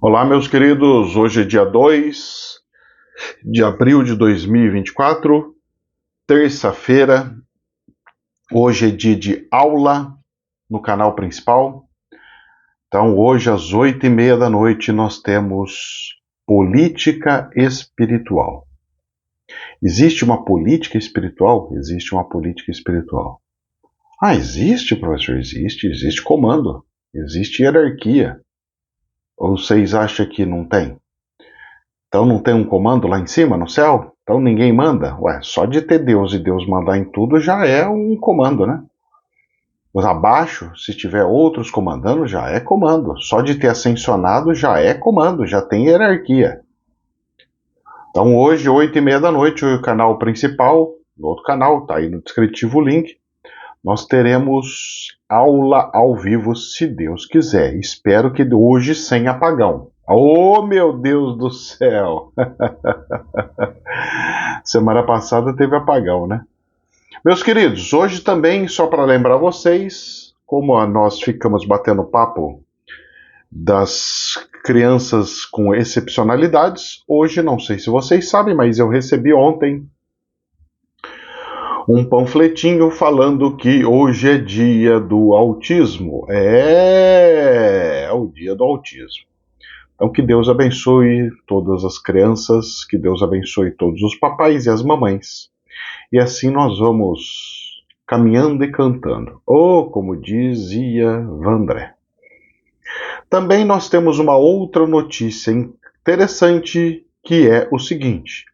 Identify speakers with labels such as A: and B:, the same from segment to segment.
A: Olá, meus queridos. Hoje é dia 2 de abril de 2024, terça-feira. Hoje é dia de aula no canal principal. Então, hoje às 8h30 da noite, nós temos política espiritual. Existe uma política espiritual? Existe uma política espiritual. Existe, professor? Existe comando, existe hierarquia. Ou vocês acham que não tem? Então não tem um comando lá em cima, no céu? Então ninguém manda? Só de ter Deus e Deus mandar em tudo já é um comando, né? Mas abaixo, se tiver outros comandando, já é comando. Só de ter ascensionado já é comando, já tem hierarquia. Então hoje, 8h30 da noite, o canal principal, no outro canal, tá aí no descritivo o link, nós teremos aula ao vivo, se Deus quiser. Espero que hoje sem apagão. Oh, meu Deus do céu! Semana passada teve apagão, né? Meus queridos, hoje também, só para lembrar vocês, como nós ficamos batendo papo das crianças com excepcionalidades, hoje, não sei se vocês sabem, mas eu recebi ontem um panfletinho falando que hoje é dia do autismo. É o dia do autismo. Então que Deus abençoe todas as crianças, que Deus abençoe todos os papais e as mamães. E assim nós vamos caminhando e cantando. Ou, como dizia Vandré. Também nós temos uma outra notícia interessante, que é o seguinte.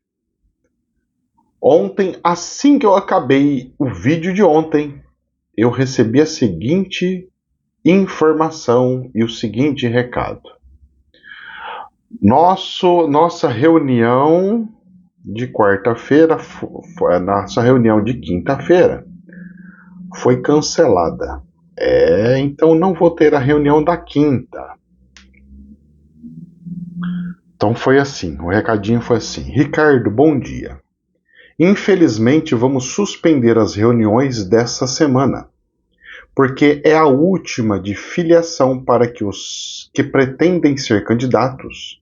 A: Ontem, assim que eu acabei o vídeo de ontem, eu recebi a seguinte informação e o seguinte recado. Nossa reunião de quarta-feira, nossa reunião de quinta-feira, foi cancelada. Então não vou ter a reunião da quinta. Então foi assim, o recadinho foi assim. Ricardo, bom dia. Infelizmente vamos suspender as reuniões dessa semana, porque é a última de filiação para que os que pretendem ser candidatos,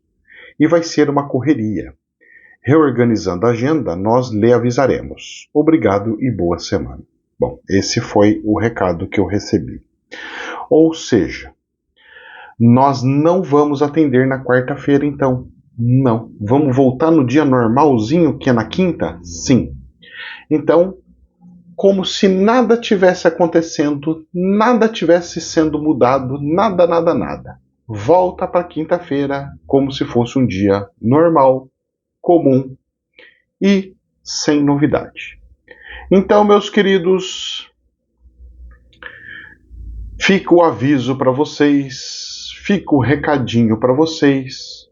A: e vai ser uma correria. Reorganizando a agenda, nós lhe avisaremos. Obrigado e boa semana. Bom, esse foi o recado que eu recebi. Ou seja, nós não vamos atender na quarta-feira, então. Não. Vamos voltar no dia normalzinho, que é na quinta? Sim. Então, como se nada tivesse acontecendo, nada tivesse sendo mudado, nada. Volta para quinta-feira, como se fosse um dia normal, comum e sem novidade. Então, meus queridos, fica o aviso para vocês, fica o recadinho para vocês,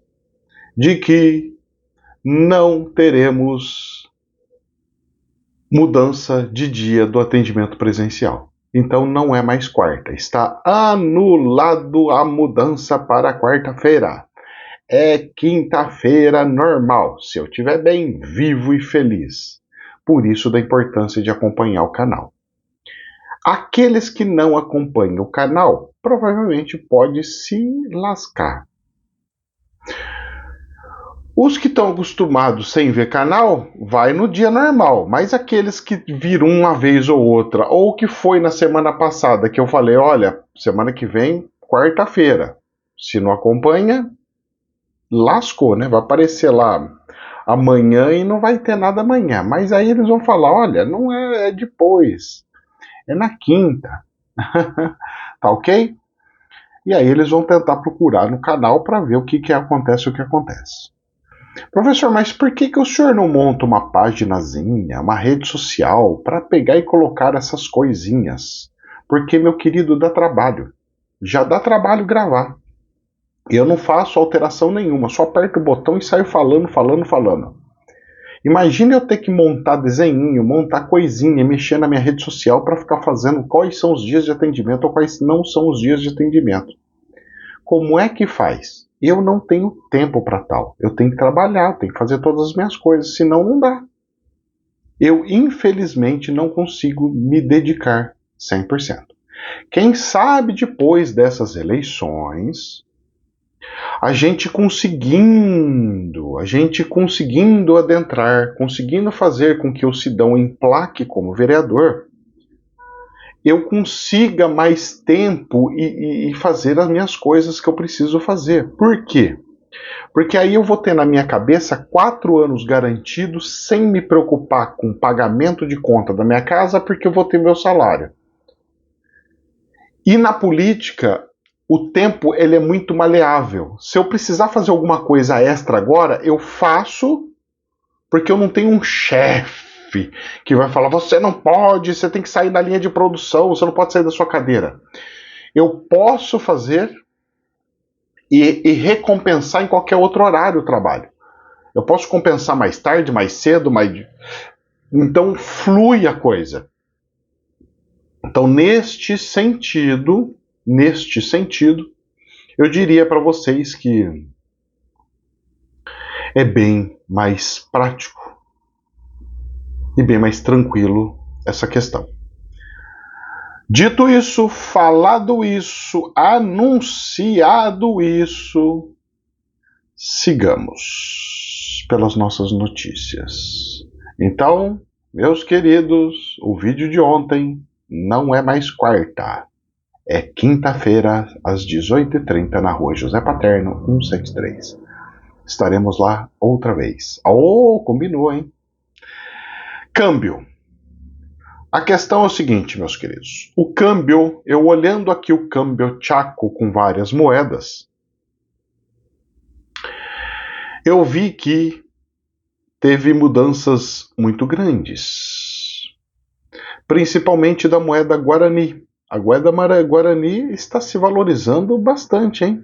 A: de que não teremos mudança de dia do atendimento presencial. Então não é mais quarta, está anulado a mudança para quarta-feira. É quinta-feira normal, se eu estiver bem, vivo e feliz. Por isso da importância de acompanhar o canal. Aqueles que não acompanham o canal, provavelmente pode se lascar. Os que estão acostumados sem ver canal, vai no dia normal. Mas aqueles que viram uma vez ou outra, ou que foi na semana passada, que eu falei, olha, semana que vem, quarta-feira. Se não acompanha, lascou, né? Vai aparecer lá amanhã e não vai ter nada amanhã. Mas aí eles vão falar, olha, não é depois, é na quinta. Tá ok? E aí eles vão tentar procurar no canal para ver o que acontece. Professor, mas por que o senhor não monta uma paginazinha, uma rede social, para pegar e colocar essas coisinhas? Porque, meu querido, dá trabalho. Já dá trabalho gravar. Eu não faço alteração nenhuma, só aperto o botão e saio falando. Imagina eu ter que montar desenhinho, montar coisinha, mexer na minha rede social para ficar fazendo quais são os dias de atendimento ou quais não são os dias de atendimento. Como é que faz? Eu não tenho tempo para tal. Eu tenho que trabalhar, tenho que fazer todas as minhas coisas, senão não dá. Eu, infelizmente, não consigo me dedicar 100%. Quem sabe depois dessas eleições, a gente conseguindo adentrar, conseguindo fazer com que o Sidão emplaque como vereador, eu consiga mais tempo e fazer as minhas coisas que eu preciso fazer. Por quê? Porque aí eu vou ter na minha cabeça 4 anos garantidos sem me preocupar com pagamento de conta da minha casa, porque eu vou ter meu salário. E na política, o tempo ele é muito maleável. Se eu precisar fazer alguma coisa extra agora, eu faço, porque eu não tenho um chefe que vai falar: você não pode, você tem que sair da linha de produção, você não pode sair da sua cadeira. Eu posso fazer e recompensar em qualquer outro horário o trabalho. Eu posso compensar mais tarde, mais cedo, então flui a coisa. Então, neste sentido, eu diria para vocês que é bem mais prático e bem mais tranquilo essa questão. Dito isso, falado isso, anunciado isso, sigamos pelas nossas notícias. Então, meus queridos, o vídeo de ontem não é mais quarta. É quinta-feira, às 18h30, na rua José Paterno, 173. Estaremos lá outra vez. Oh, combinou, hein? Câmbio. A questão é o seguinte, meus queridos. O câmbio, eu olhando aqui o câmbio Chaco com várias moedas, eu vi que teve mudanças muito grandes. Principalmente da moeda Guarani. A moeda Guarani está se valorizando bastante, hein?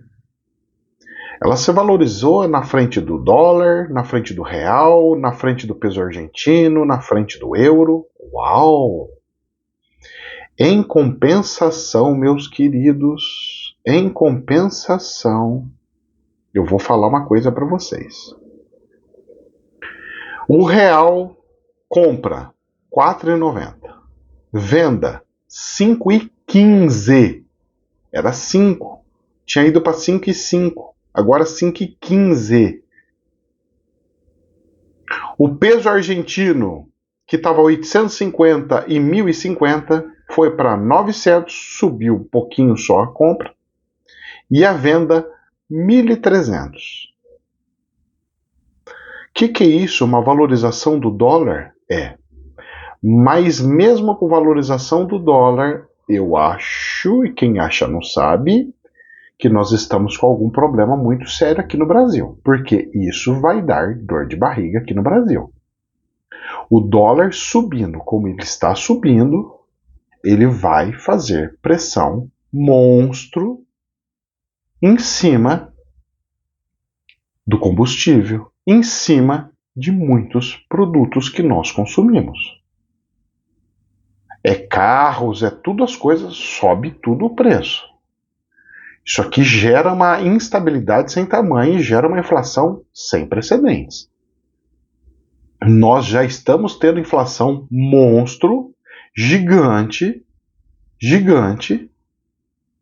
A: Ela se valorizou na frente do dólar, na frente do real, na frente do peso argentino, na frente do euro. Uau! Em compensação, meus queridos, em compensação, eu vou falar uma coisa para vocês. O real compra R$4,90. Venda R$5,15. Era 5. Tinha ido para 5,5. Agora 5,15. O peso argentino, que estava 850 e 1.050, foi para 900, subiu um pouquinho só a compra. E a venda, 1.300. Que é isso? Uma valorização do dólar? É. Mas mesmo com valorização do dólar, eu acho, e quem acha não sabe, que nós estamos com algum problema muito sério aqui no Brasil, porque isso vai dar dor de barriga aqui no Brasil. O dólar subindo como ele está subindo, ele vai fazer pressão monstro em cima do combustível, em cima de muitos produtos que nós consumimos. É carros, é tudo as coisas, sobe tudo o preço. Isso aqui gera uma instabilidade sem tamanho e gera uma inflação sem precedentes. Nós já estamos tendo inflação monstro, gigante,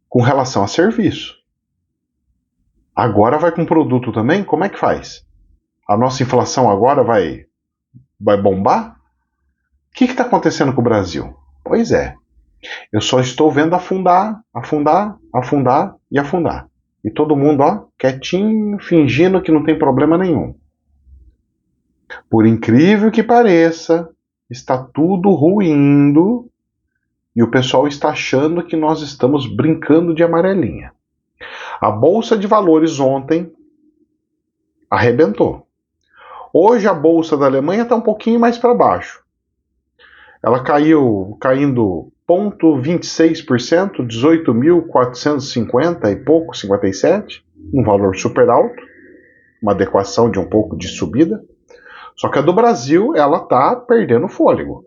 A: com relação a serviço. Agora vai com produto também? Como é que faz? A nossa inflação agora vai bombar? O que está acontecendo com o Brasil? Pois é, eu só estou vendo afundar. E todo mundo, ó, quietinho, fingindo que não tem problema nenhum. Por incrível que pareça, está tudo ruindo e o pessoal está achando que nós estamos brincando de amarelinha. A Bolsa de Valores ontem arrebentou. Hoje a Bolsa da Alemanha está um pouquinho mais para baixo. Ela caindo 0,26%, 18.450 e pouco, 57, um valor super alto, uma adequação de um pouco de subida. Só que a do Brasil, ela está perdendo fôlego.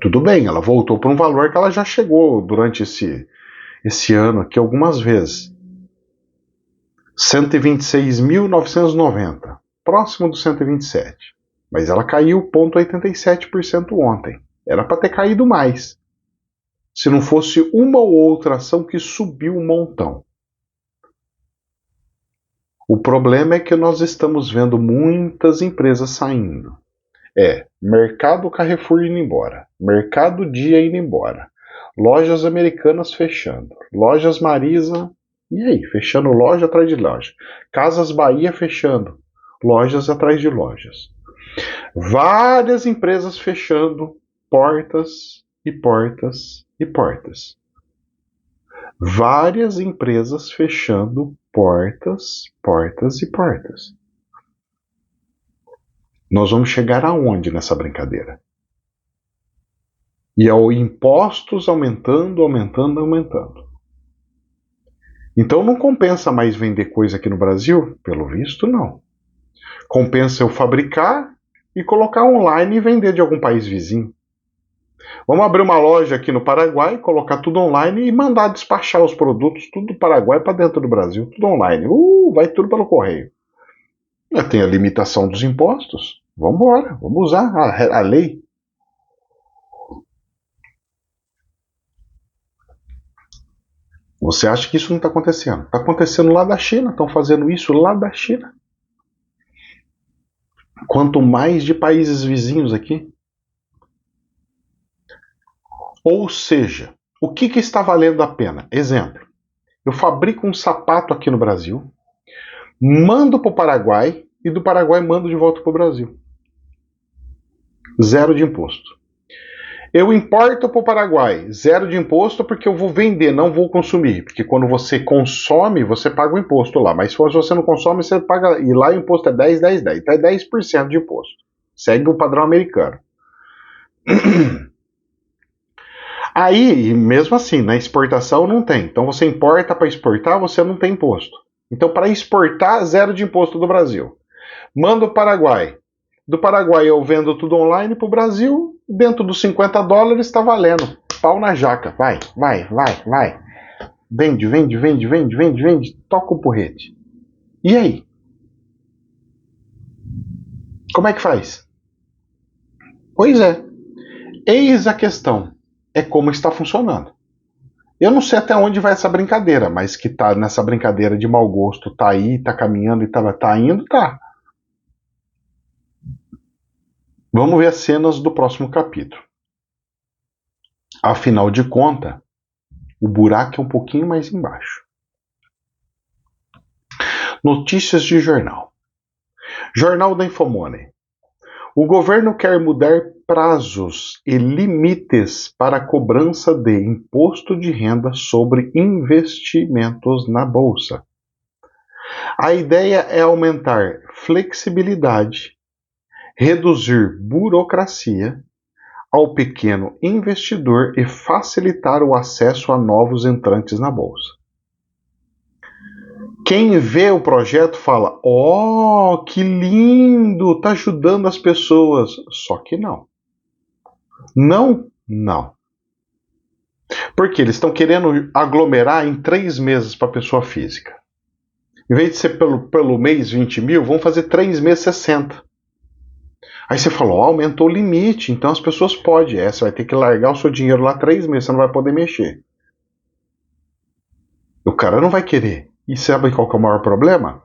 A: Tudo bem, ela voltou para um valor que ela já chegou durante esse ano aqui algumas vezes. 126.990, próximo do 127. Mas ela caiu 0,87% ontem. Era para ter caído mais. Se não fosse uma ou outra ação que subiu um montão. O problema é que nós estamos vendo muitas empresas saindo. Mercado Carrefour indo embora, Mercado Dia indo embora, lojas americanas fechando, lojas Marisa, e aí? Fechando loja atrás de loja, Casas Bahia fechando, lojas atrás de lojas. Várias empresas fechando portas e portas e portas. Várias empresas fechando portas, portas e portas. Nós vamos chegar aonde nessa brincadeira? E ao impostos aumentando, aumentando, aumentando. Então não compensa mais vender coisa aqui no Brasil? Pelo visto, não. Compensa eu fabricar e colocar online e vender de algum país vizinho. Vamos abrir uma loja aqui no Paraguai, colocar tudo online e mandar despachar os produtos, tudo do Paraguai para dentro do Brasil, tudo online. Vai tudo pelo correio. Tem a limitação dos impostos. Vamos embora, vamos usar a lei. Você acha que isso não está acontecendo? Está acontecendo lá da China, estão fazendo isso lá da China. Quanto mais de países vizinhos aqui. Ou seja, o que está valendo a pena? Exemplo, eu fabrico um sapato aqui no Brasil, mando para o Paraguai e do Paraguai mando de volta para o Brasil. Zero de imposto. Eu importo para o Paraguai, zero de imposto porque eu vou vender, não vou consumir. Porque quando você consome, você paga o imposto lá. Mas se você não consome, você paga. E lá o imposto é 10, 10, 10. Então é 10% de imposto. Segue o padrão americano. Aí, mesmo assim, na exportação não tem. Então você importa para exportar, você não tem imposto. Então para exportar, zero de imposto do Brasil. Manda o Paraguai. Do Paraguai eu vendo tudo online para o Brasil, dentro dos $50 está valendo. Pau na jaca. Vai, vai, vai, vai. Vende, vende, vende, vende, vende, vende. Toca o porrete. E aí? Como é que faz? Pois é. Eis a questão. É como está funcionando. Eu não sei até onde vai essa brincadeira, mas que tá nessa brincadeira de mau gosto, tá aí, tá caminhando e tá indo, tá. Vamos ver as cenas do próximo capítulo. Afinal de contas, o buraco é um pouquinho mais embaixo. Notícias de jornal. Jornal da Infomoney. O governo quer mudar prazos e limites para a cobrança de imposto de renda sobre investimentos na bolsa. A ideia é aumentar flexibilidade, reduzir burocracia ao pequeno investidor e facilitar o acesso a novos entrantes na bolsa. Quem vê o projeto fala: "Oh, que lindo, tá ajudando as pessoas". Só que não. Não. Porque eles estão querendo aglomerar em 3 meses para a pessoa física. Em vez de ser pelo mês 20 mil, vão fazer 3 meses 60. Aí você falou: aumentou o limite, então as pessoas podem. Você vai ter que largar o seu dinheiro lá 3 meses, você não vai poder mexer. O cara não vai querer. E sabe qual que é o maior problema?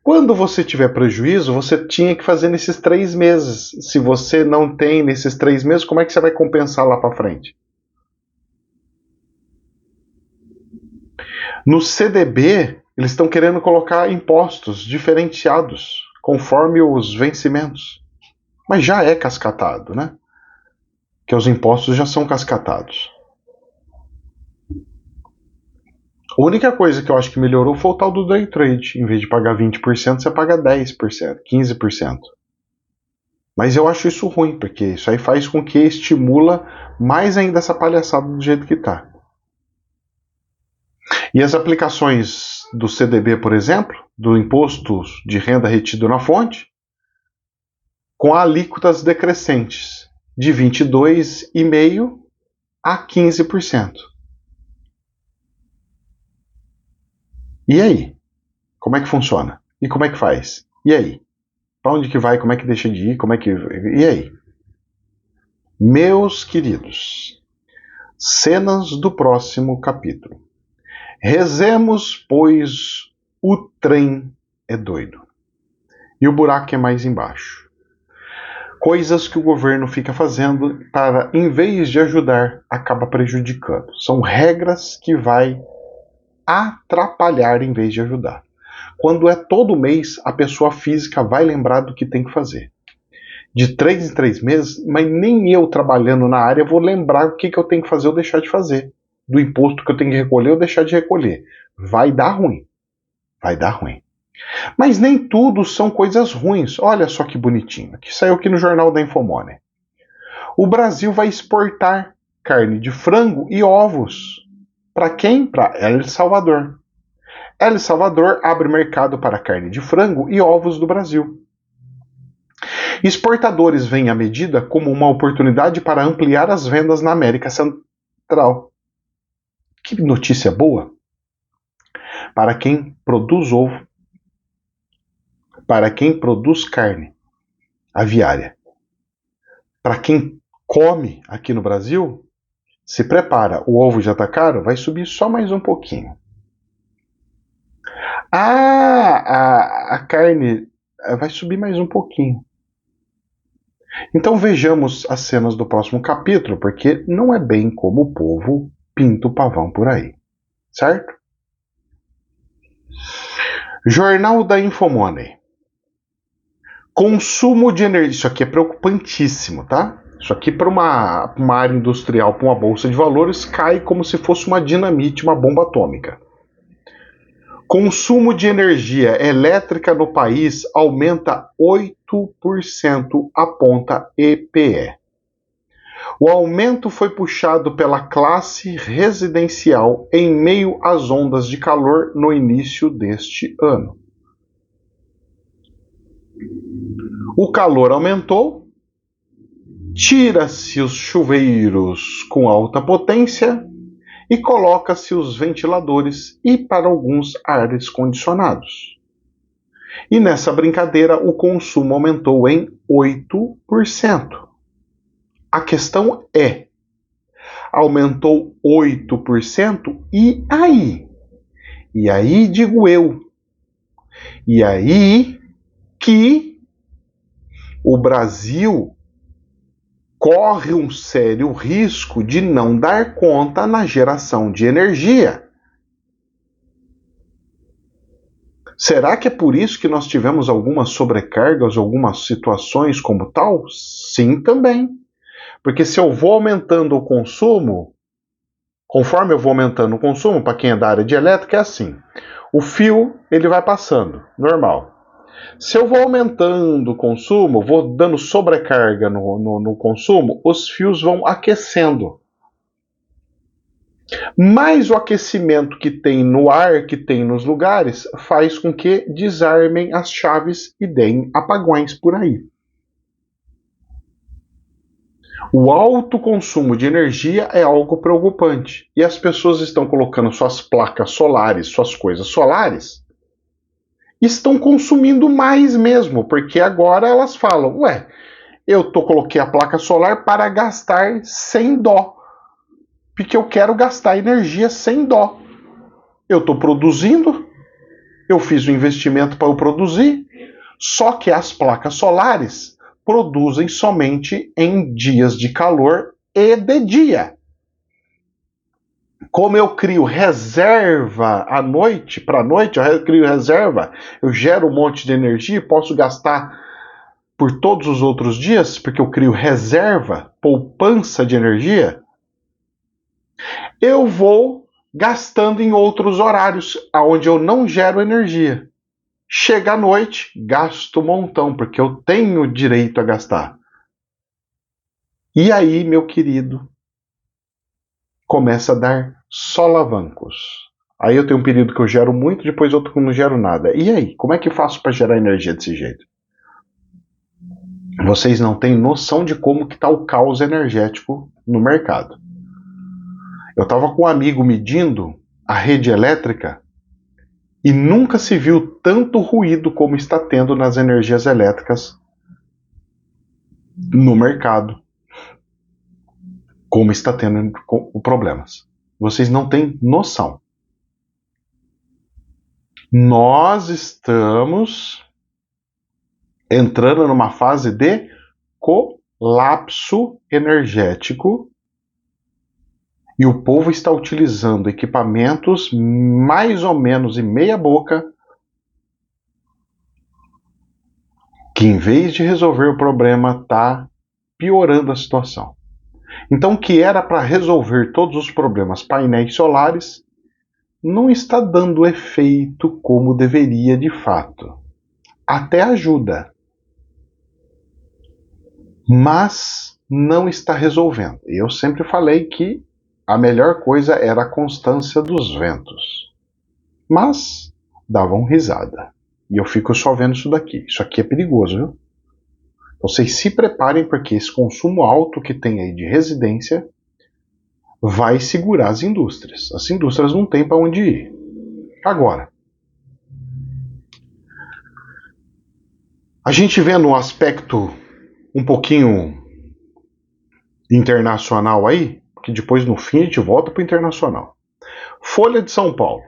A: Quando você tiver prejuízo, você tinha que fazer nesses 3 meses. Se você não tem nesses 3 meses, como é que você vai compensar lá para frente? No CDB, eles estão querendo colocar impostos diferenciados conforme os vencimentos. Mas já é cascatado, né? Que os impostos já são cascatados. A única coisa que eu acho que melhorou foi o tal do day trade. Em vez de pagar 20%, você paga 10%, 15%. Mas eu acho isso ruim, porque isso aí faz com que estimula mais ainda essa palhaçada do jeito que está. E as aplicações do CDB, por exemplo, do imposto de renda retido na fonte, com alíquotas decrescentes de 22,5% a 15%. E aí? Como é que funciona? E como é que faz? E aí? Para onde que vai? Como é que deixa de ir? Como é que... E aí? Meus queridos, cenas do próximo capítulo. Rezemos, pois, o trem é doido. E o buraco é mais embaixo. Coisas que o governo fica fazendo para, em vez de ajudar, acaba prejudicando. São regras que vai atrapalhar em vez de ajudar. Quando é todo mês, a pessoa física vai lembrar do que tem que fazer. De 3 em 3 meses, mas nem eu trabalhando na área vou lembrar o que eu tenho que fazer ou deixar de fazer. Do imposto que eu tenho que recolher ou deixar de recolher. Vai dar ruim. Vai dar ruim. Mas nem tudo são coisas ruins. Olha só que bonitinho. Que saiu aqui no Jornal da Infomoney. O Brasil vai exportar carne de frango e ovos. Para quem? Para El Salvador. El Salvador abre mercado para carne de frango e ovos do Brasil. Exportadores veem a medida como uma oportunidade para ampliar as vendas na América Central. Que notícia boa! Para quem produz ovo, para quem produz carne aviária, para quem come aqui no Brasil, se prepara, o ovo já está caro, vai subir só mais um pouquinho. A carne vai subir mais um pouquinho. Então vejamos as cenas do próximo capítulo, porque não é bem como o povo pinta o pavão por aí, certo? Jornal da Infomoney. Consumo de energia. Isso aqui é preocupantíssimo, tá? Isso aqui para uma área industrial, para uma bolsa de valores, cai como se fosse uma dinamite, uma bomba atômica. Consumo de energia elétrica no país aumenta 8%, aponta EPE. O aumento foi puxado pela classe residencial em meio às ondas de calor no início deste ano. O calor aumentou, tira-se os chuveiros com alta potência e coloca-se os ventiladores e, para alguns, ares condicionados. E nessa brincadeira o consumo aumentou em 8%. A questão é, aumentou 8% e aí? E aí digo eu, e aí que o Brasil corre um sério risco de não dar conta na geração de energia. Será que é por isso que nós tivemos algumas sobrecargas, algumas situações como tal? Sim, também. Porque se eu vou aumentando o consumo, conforme eu vou aumentando o consumo, para quem é da área de elétrica, é assim. O fio, ele vai passando, normal. Se eu vou aumentando o consumo, vou dando sobrecarga no consumo, os fios vão aquecendo. Mas o aquecimento que tem no ar, que tem nos lugares, faz com que desarmem as chaves e deem apagões por aí. O alto consumo de energia é algo preocupante. E as pessoas estão colocando suas placas solares, suas coisas solares, estão consumindo mais mesmo, porque agora elas falam, coloquei a placa solar para gastar sem dó, porque eu quero gastar energia sem dó. Eu estou produzindo, eu fiz o investimento para eu produzir, só que as placas solares produzem somente em dias de calor e de dia. Como eu crio reserva à noite, para a noite, eu crio reserva, eu gero um monte de energia e posso gastar por todos os outros dias, porque eu crio reserva, poupança de energia, eu vou gastando em outros horários, onde eu não gero energia. Chega à noite, gasto um montão, porque eu tenho direito a gastar. E aí, meu querido, começa a dar solavancos. Aí eu tenho um período que eu gero muito, depois outro que eu não gero nada. E aí, como é que eu faço para gerar energia desse jeito? Vocês não têm noção de como que está o caos energético no mercado. Eu estava com um amigo medindo a rede elétrica e nunca se viu tanto ruído como está tendo nas energias elétricas no mercado, como está tendo problemas. Vocês não têm noção. Nós estamos entrando numa fase de colapso energético e o povo está utilizando equipamentos mais ou menos em meia boca que, em vez de resolver o problema, está piorando a situação. Então, o que era para resolver todos os problemas, painéis solares, não está dando efeito como deveria de fato. Até ajuda, mas não está resolvendo. Eu sempre falei que a melhor coisa era a constância dos ventos. Mas davam risada. E eu fico só vendo isso daqui. Isso aqui é perigoso, viu? Vocês se preparem, porque esse consumo alto que tem aí de residência vai segurar as indústrias. As indústrias não têm para onde ir. Agora, a gente vê no aspecto um pouquinho internacional aí, que depois no fim a gente volta para o internacional. Folha de São Paulo.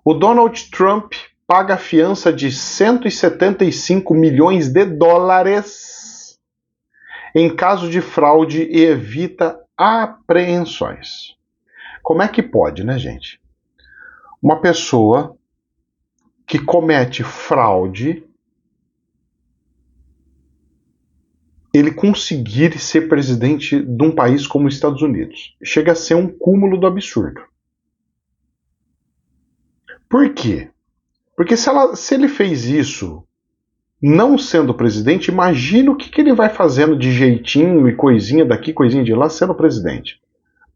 A: O Donald Trump paga fiança de 175 milhões de dólares em caso de fraude e evita apreensões. Como é que pode, né, gente? Uma pessoa que comete fraude, ele conseguir ser presidente de um país como os Estados Unidos. Chega a ser um cúmulo do absurdo. Por quê? Porque se ele fez isso não sendo presidente, imagina o que ele vai fazendo de jeitinho e coisinha daqui, coisinha de lá, sendo presidente.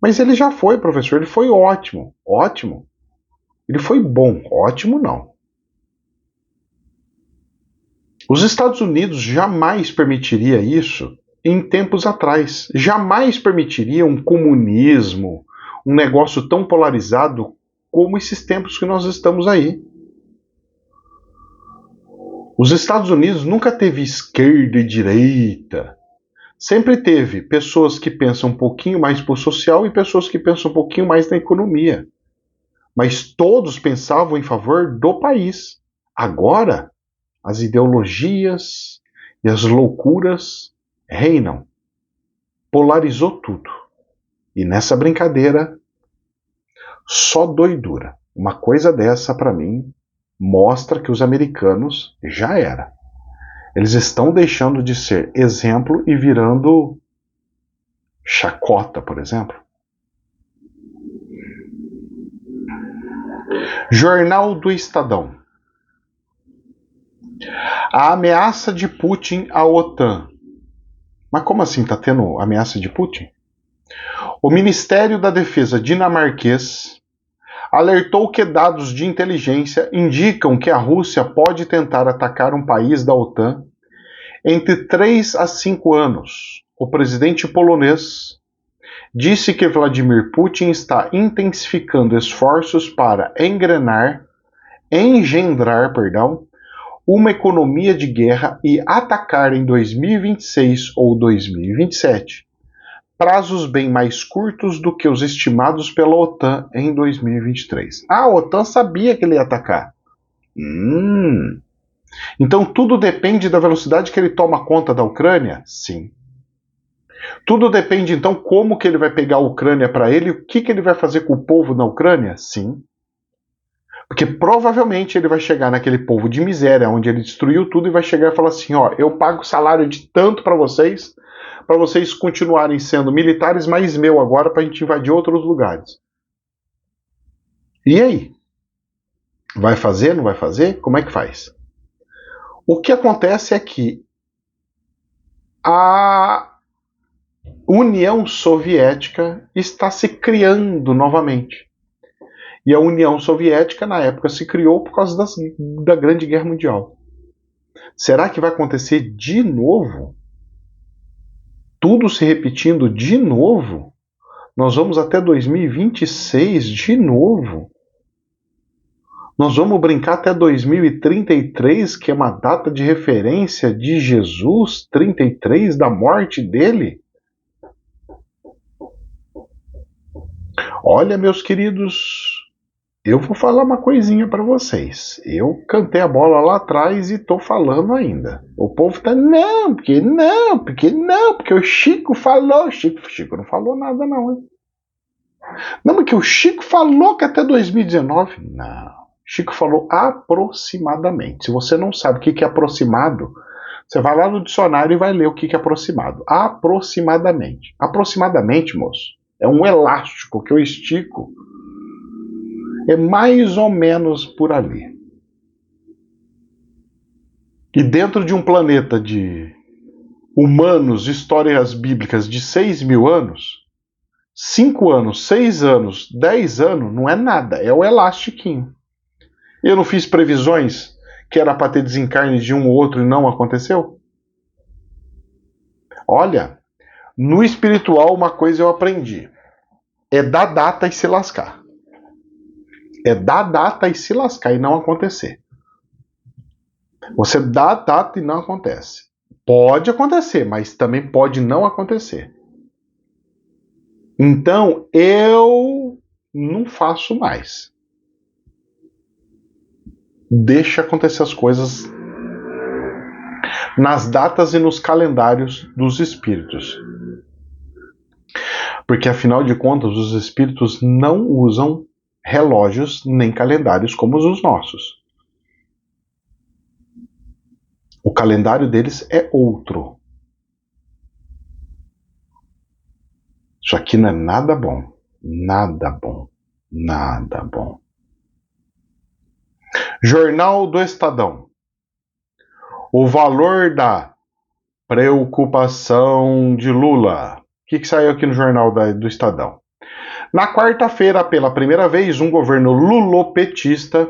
A: Mas ele já foi, professor, ele foi ótimo. Ótimo. Ele foi bom. Ótimo, não. Os Estados Unidos jamais permitiria isso em tempos atrás. Jamais permitiria um comunismo, um negócio tão polarizado como esses tempos que nós estamos aí. Os Estados Unidos nunca teve esquerda e direita. Sempre teve pessoas que pensam um pouquinho mais pro social e pessoas que pensam um pouquinho mais na economia. Mas todos pensavam em favor do país. Agora, as ideologias e as loucuras reinam. Polarizou tudo. E nessa brincadeira, só doidura. Uma coisa dessa, para mim, mostra que os americanos já era. Eles estão deixando de ser exemplo e virando chacota, por exemplo. Jornal do Estadão. A ameaça de Putin à OTAN. Mas como assim está tendo ameaça de Putin? O Ministério da Defesa dinamarquês alertou que dados de inteligência indicam que a Rússia pode tentar atacar um país da OTAN entre 3 a 5 anos. O presidente polonês disse que Vladimir Putin está intensificando esforços para engendrar uma economia de guerra e atacar em 2026 ou 2027, prazos bem mais curtos do que os estimados pela OTAN em 2023. A OTAN sabia que ele ia atacar. Então tudo depende da velocidade que ele toma conta da Ucrânia? Sim. Tudo depende então como que ele vai pegar a Ucrânia para ele, o que ele vai fazer com o povo na Ucrânia? Sim. Porque provavelmente ele vai chegar naquele povo de miséria, onde ele destruiu tudo, e vai chegar e falar assim, ó, eu pago salário de tanto para vocês continuarem sendo militares, mas meu agora para a gente invadir outros lugares. E aí? Vai fazer, não vai fazer? Como é que faz? O que acontece é que a União Soviética está se criando novamente. E a União Soviética, na época, se criou por causa da Grande Guerra Mundial. Será que vai acontecer de novo? Tudo se repetindo de novo? Nós vamos até 2026 de novo? Nós vamos brincar até 2033, que é uma data de referência de Jesus, 33, da morte dele? Olha, meus queridos, eu vou falar uma coisinha para vocês. Eu cantei a bola lá atrás e tô falando ainda. O povo tá, porque o Chico falou. Chico não falou nada não, hein? Não, porque o Chico falou que até 2019. Não. Chico falou aproximadamente. Se você não sabe o que é aproximado, você vai lá no dicionário e vai ler o que é aproximado. Aproximadamente. Aproximadamente, moço, é um elástico que eu estico. É mais ou menos por ali. E dentro de um planeta de humanos, histórias bíblicas de 6.000 anos, 5 anos, 6 anos, 10 anos, não é nada, é o elastiquinho. Eu não fiz previsões que era para ter desencarne de um ou outro e não aconteceu? Olha, no espiritual uma coisa eu aprendi. É dar data e se lascar. É dar data e se lascar e não acontecer. Você dá data e não acontece. Pode acontecer, mas também pode não acontecer. Então, eu não faço mais. Deixa acontecer as coisas nas datas e nos calendários dos espíritos. Porque, afinal de contas, os espíritos não usam relógios nem calendários como os nossos. O calendário deles é outro. Isso aqui não é nada bom. Nada bom. Nada bom. Jornal do Estadão. O valor da preocupação de Lula. O que saiu aqui no Jornal do Estadão? Na quarta-feira, pela primeira vez, um governo lulopetista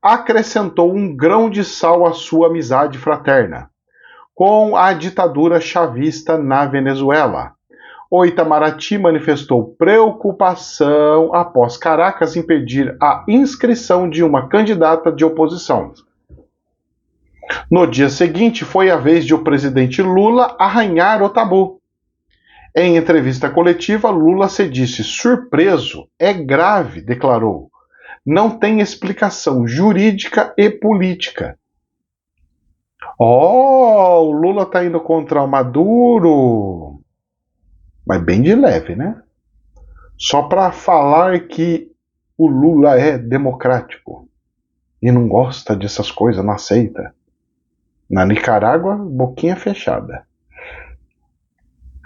A: acrescentou um grão de sal à sua amizade fraterna com a ditadura chavista na Venezuela. O Itamaraty manifestou preocupação após Caracas impedir a inscrição de uma candidata de oposição. No dia seguinte, foi a vez de o presidente Lula arranhar o tabu. Em entrevista coletiva, Lula se disse surpreso. É grave, declarou. Não tem explicação jurídica e política. O Lula está indo contra o Maduro. Mas bem de leve, né? Só para falar que o Lula é democrático e não gosta dessas coisas, não aceita. Na Nicarágua, boquinha fechada.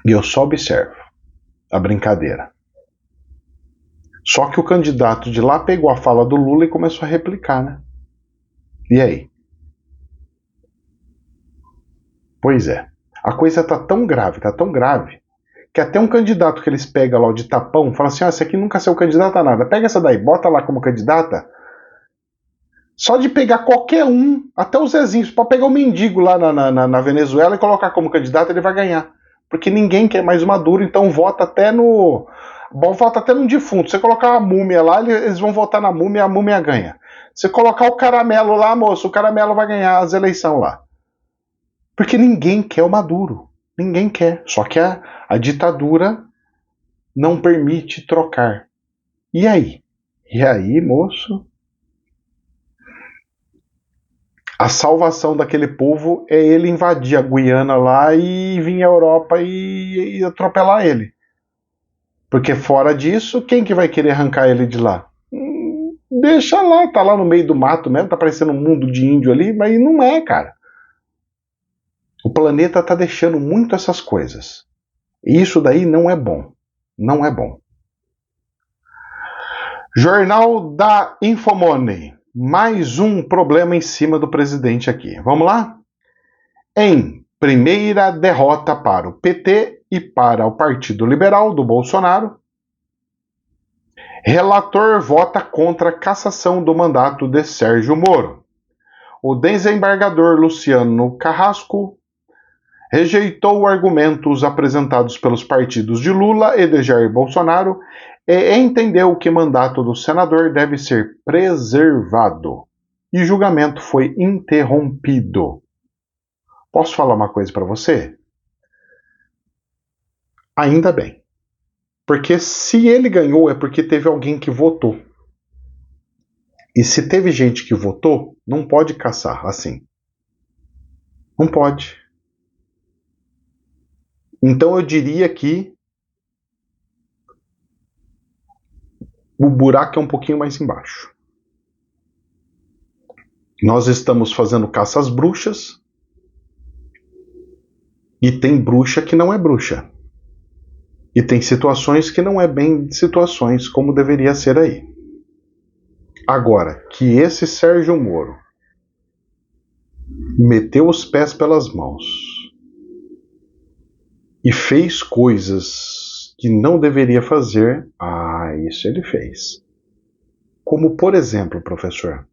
A: E eu só observo a brincadeira. Só que o candidato de lá pegou a fala do Lula e começou a replicar, né? E aí? Pois é. A coisa tá tão grave, que até um candidato que eles pegam lá de tapão, fala assim, esse aqui nunca saiu candidato a nada, pega essa daí, bota lá como candidata. Só de pegar qualquer um, até o Zezinho, pode pegar o mendigo lá na Venezuela e colocar como candidato, ele vai ganhar. Porque ninguém quer mais o Maduro, então vota até no defunto. Você colocar a múmia lá, eles vão votar na múmia e a múmia ganha. Você colocar o Caramelo lá, moço, o Caramelo vai ganhar as eleições lá. Porque ninguém quer o Maduro. Ninguém quer. Só que a ditadura não permite trocar. E aí? E aí, moço? A salvação daquele povo é ele invadir a Guiana lá e vir à Europa e atropelar ele. Porque fora disso, quem que vai querer arrancar ele de lá? Deixa lá, tá lá no meio do mato mesmo, tá parecendo um mundo de índio ali, mas não é, cara. O planeta tá deixando muito essas coisas. E isso daí não é bom. Não é bom. Jornal da Infomoney. Mais um problema em cima do presidente aqui. Vamos lá? Em primeira derrota para o PT e para o Partido Liberal do Bolsonaro, relator vota contra a cassação do mandato de Sérgio Moro. O desembargador Luciano Carrasco rejeitou argumentos apresentados pelos partidos de Lula e de Jair Bolsonaro e entendeu que o mandato do senador deve ser preservado. E o julgamento foi interrompido. Posso falar uma coisa para você? Ainda bem. Porque se ele ganhou é porque teve alguém que votou. E se teve gente que votou, não pode caçar assim. Não pode. Então eu diria que o buraco é um pouquinho mais embaixo. Nós estamos fazendo caça às bruxas e tem bruxa que não é bruxa. E tem situações que não é bem situações como deveria ser aí. Agora, que esse Sérgio Moro meteu os pés pelas mãos e fez coisas que não deveria fazer, isso ele fez. Como, por exemplo, professor,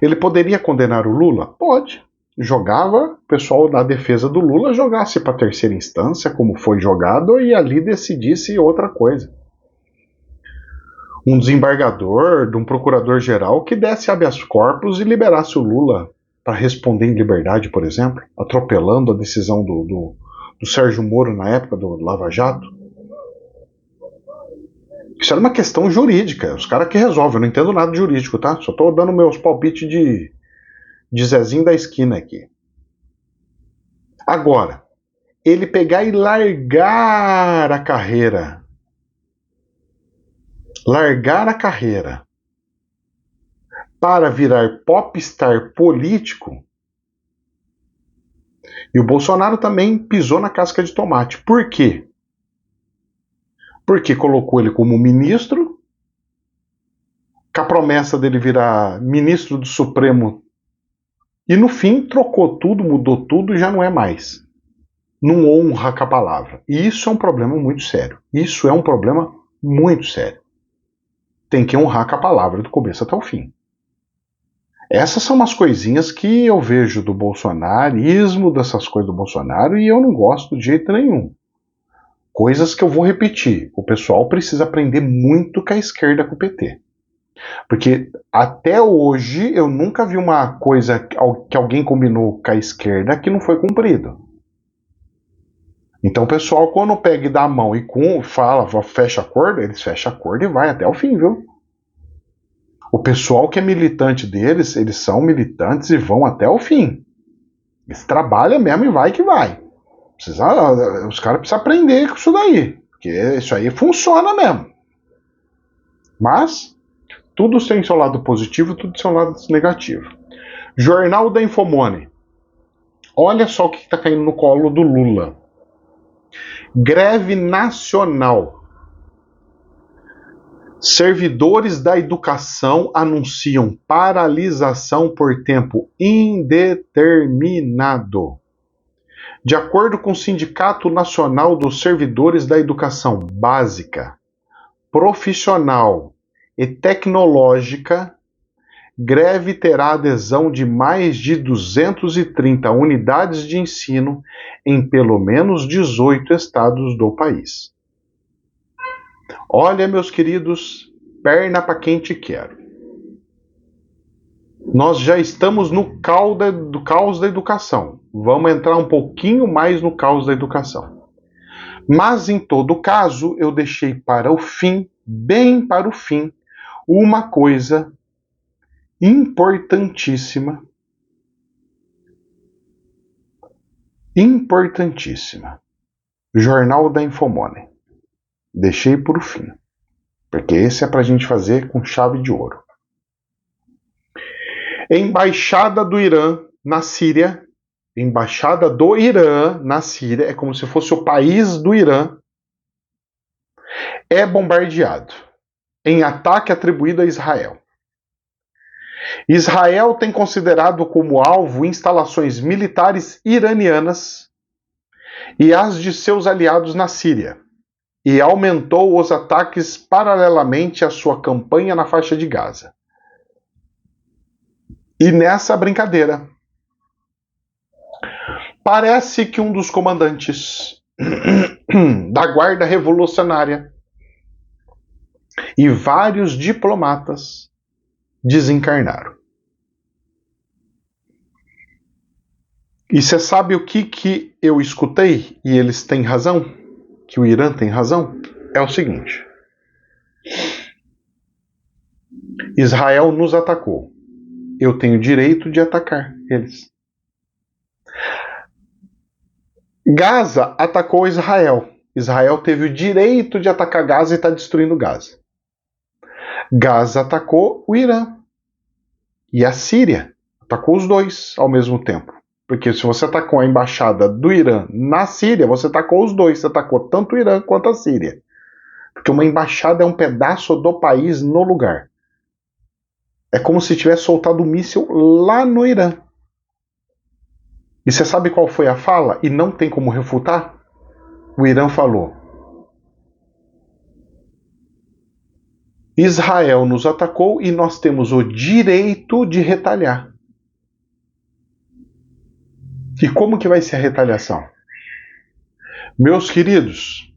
A: ele poderia condenar o Lula? Pode. Jogava, o pessoal da defesa do Lula jogasse para a terceira instância, como foi jogado, e ali decidisse outra coisa. Um desembargador, de um procurador-geral que desse habeas corpus e liberasse o Lula para responder em liberdade, por exemplo, atropelando a decisão do Sérgio Moro na época do Lava Jato. Isso era uma questão jurídica, os caras que resolvem, eu não entendo nada de jurídico, tá? Só tô dando meus palpites de Zezinho da esquina aqui. Agora, ele pegar e largar a carreira para virar popstar político, e o Bolsonaro também pisou na casca de tomate. Por quê? Porque colocou ele como ministro, com a promessa dele virar ministro do Supremo, e no fim trocou tudo, mudou tudo e já não é mais. Não honra com a palavra. E isso é um problema muito sério. Isso é um problema muito sério. Tem que honrar com a palavra do começo até o fim. Essas são umas coisinhas que eu vejo do bolsonarismo, dessas coisas do Bolsonaro, e eu não gosto de jeito nenhum. Coisas que eu vou repetir. O pessoal precisa aprender muito com a esquerda, com o PT. Porque até hoje eu nunca vi uma coisa que alguém combinou com a esquerda que não foi cumprido. Então o pessoal, quando pega e dá a mão e fala, fecha acordo, eles fecham acordo e vai até o fim, viu? O pessoal que é militante deles, eles são militantes e vão até o fim. Eles trabalham mesmo e vai que vai. Os caras precisam aprender com isso daí. Porque isso aí funciona mesmo. Mas tudo tem seu lado positivo, tudo tem seu lado negativo. Jornal da Infomoney. Olha só o que está caindo no colo do Lula. Greve nacional. Servidores da educação anunciam paralisação por tempo indeterminado. De acordo com o Sindicato Nacional dos Servidores da Educação Básica, Profissional e Tecnológica, greve terá adesão de mais de 230 unidades de ensino em pelo menos 18 estados do país. Olha, meus queridos, perna para quem te quero. Nós já estamos no caos da educação. Vamos entrar um pouquinho mais no caos da educação. Mas, em todo caso, eu deixei para o fim, bem para o fim, uma coisa importantíssima. Importantíssima. Jornal da Infomoney. Deixei por fim. Porque esse é para a gente fazer com chave de ouro. Embaixada do Irã na Síria. Embaixada do Irã na Síria. É como se fosse o país do Irã. É bombardeado. Em ataque atribuído a Israel. Israel tem considerado como alvo instalações militares iranianas e as de seus aliados na Síria, e aumentou os ataques paralelamente à sua campanha na faixa de Gaza. E nessa brincadeira, parece que um dos comandantes da Guarda Revolucionária e vários diplomatas desencarnaram. E você sabe o que eu escutei, e eles têm razão, que o Irã tem razão? É o seguinte: Israel nos atacou. Eu tenho direito de atacar eles. Gaza atacou Israel. Israel teve o direito de atacar Gaza e está destruindo Gaza. Gaza atacou o Irã. E a Síria atacou os dois ao mesmo tempo. Porque se você atacou a embaixada do Irã na Síria, você atacou os dois. Você atacou tanto o Irã quanto a Síria. Porque uma embaixada é um pedaço do país no lugar. É como se tivesse soltado um míssil lá no Irã. E você sabe qual foi a fala? E não tem como refutar? O Irã falou: Israel nos atacou e nós temos o direito de retaliar. E como que vai ser a retaliação? Meus queridos,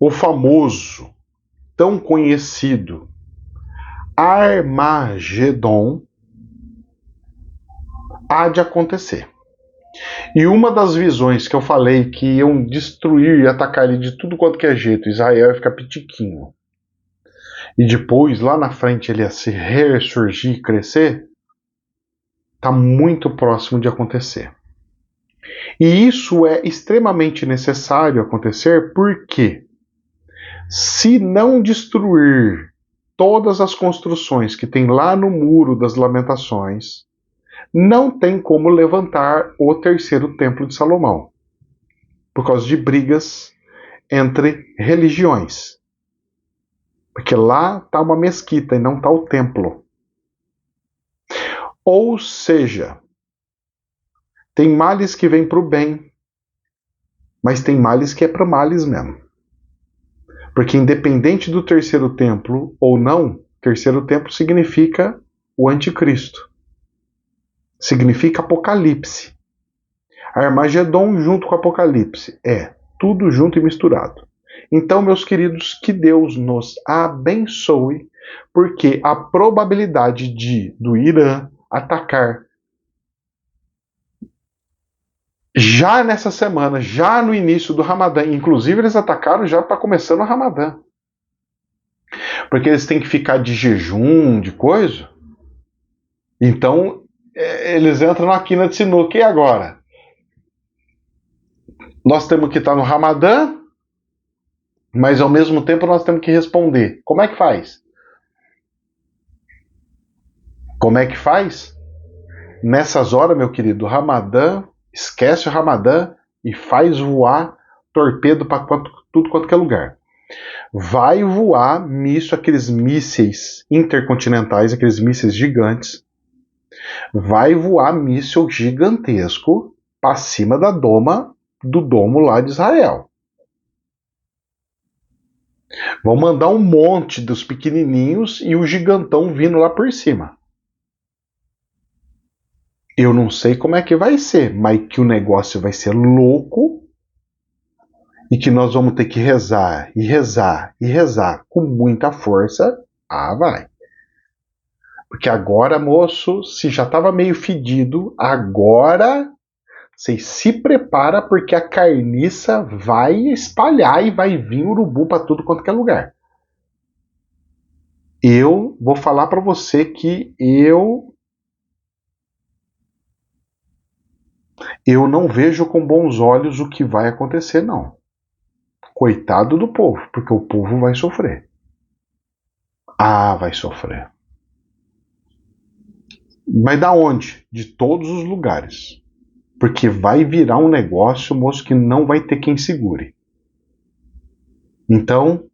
A: o famoso, tão conhecido Armagedon há de acontecer. E uma das visões que eu falei que iam destruir e atacar ele de tudo quanto que é jeito, Israel ia ficar pitiquinho. E depois, lá na frente, ele ia se ressurgir, crescer, está muito próximo de acontecer. E isso é extremamente necessário acontecer porque, se não destruir todas as construções que tem lá no Muro das Lamentações, não tem como levantar o terceiro templo de Salomão, por causa de brigas entre religiões. Porque lá está uma mesquita e não está o templo. Ou seja, tem males que vêm para o bem, mas tem males que é para males mesmo. Porque independente do terceiro templo ou não, terceiro templo significa o anticristo. Significa Apocalipse. Armagedon junto com Apocalipse. É, tudo junto e misturado. Então, meus queridos, que Deus nos abençoe, porque a probabilidade do Irã atacar já nessa semana, já no início do Ramadã, inclusive eles atacaram já está começando o Ramadã, porque eles têm que ficar de jejum, de coisa, então eles entram na quina de sinuca. E agora? Nós temos que estar no Ramadã, mas ao mesmo tempo nós temos que responder. Como é que faz? Como é que faz? Nessas horas, meu querido, o Ramadã, esquece o Ramadã e faz voar torpedo para tudo quanto que é lugar. Vai voar aqueles mísseis intercontinentais, aqueles mísseis gigantes. Vai voar míssil gigantesco para cima do domo lá de Israel. Vão mandar um monte dos pequenininhos e o gigantão vindo lá por cima. Eu não sei como é que vai ser, mas que o negócio vai ser louco e que nós vamos ter que rezar e rezar e rezar com muita força. Vai. Porque agora, moço, se já estava meio fedido, agora vocês se prepara porque a carniça vai espalhar e vai vir urubu para tudo quanto que é lugar. Eu vou falar para você que eu não vejo com bons olhos o que vai acontecer, não. Coitado do povo, porque o povo vai sofrer. Vai sofrer. Mas da onde? De todos os lugares. Porque vai virar um negócio, moço, que não vai ter quem segure. Então,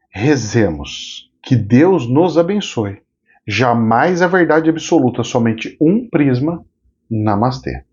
A: rezemos. Que Deus nos abençoe. Jamais a verdade absoluta, somente um prisma. Namastê.